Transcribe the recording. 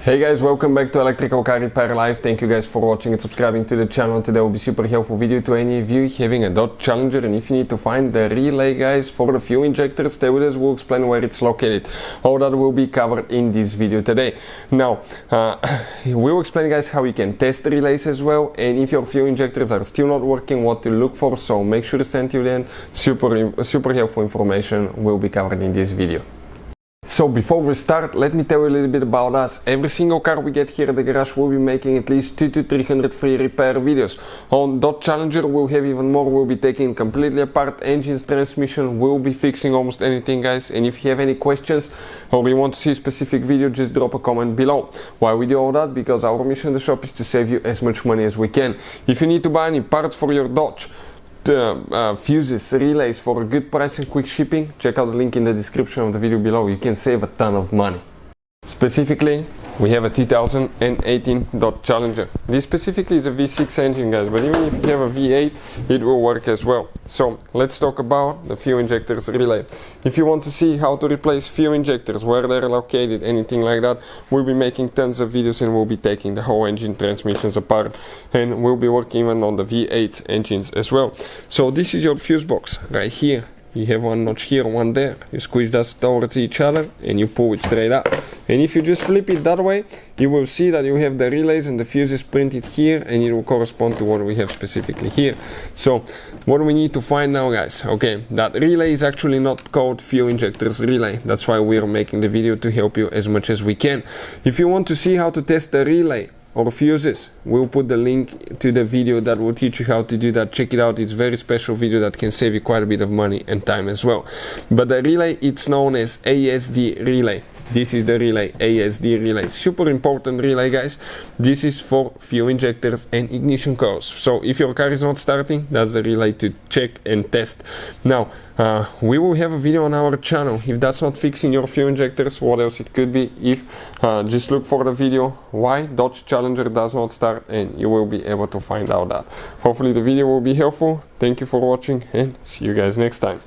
Hey guys, welcome back to Electrical Car Repair Live. Thank you guys for watching and subscribing to the channel. Today will be super helpful video to any of you having a Dodge Challenger, and if you need to find the relay guys for the fuel injector, stay with us, we'll explain where it's located. All that will be covered in this video today. Now, we'll explain guys how you can test the relays as well, and if your fuel injectors are still not working, what to look for, so make sure to stay till the end. Super helpful information will be covered in this video. So before we start, let me tell you a little bit about us. Every single car we get here at the garage will be making at least 200 to 300 free repair videos. On Dodge Challenger we'll have even more. We'll be taking completely apart engines, transmission, we'll be fixing almost anything guys. And if you have any questions or you want to see a specific video, just drop a comment below. Why we do all that? Because our mission in the shop is to save you as much money as we can. If you need to buy any parts for your Dodge, fuses, relays for a good price and quick shipping, check out the link in the description of the video below. You can save a ton of money. Specifically, we have a 2018 Dodge Challenger. This specifically is a V6 engine guys, but even if you have a V8 it will work as well. So let's talk about the fuel injectors relay. If you want to see how to replace fuel injectors, where they're located, anything like that, we'll be making tons of videos and we'll be taking the whole engine transmissions apart, and we'll be working even on the V8 engines as well. So this is your fuse box right here. You have one notch here, one there. You squish that towards each other and you pull it straight up. And if you just flip it that way, you will see that you have the relays and the fuses printed here, and it will correspond to what we have specifically here. So what do we need to find now guys? Okay, that relay is actually not called fuel injectors relay. That's why we are making the video, to help you as much as we can. If you want to see how to test the relay or fuses, we'll put the link to the video that will teach you how to do that. Check it out, it's a very special video that can save you quite a bit of money and time as well. But the relay, it's known as ASD relay. This is the relay, ASD relay. Super important relay guys. This is for fuel injectors and ignition coils. So if your car is not starting, that's the relay to check and test. Now we will have a video on our channel. If that's not fixing your fuel injectors, what else it could be? If just look for the video why Dodge Challenger does not start, and you will be able to find out that. Hopefully the video will be helpful. Thank you for watching and see you guys next time.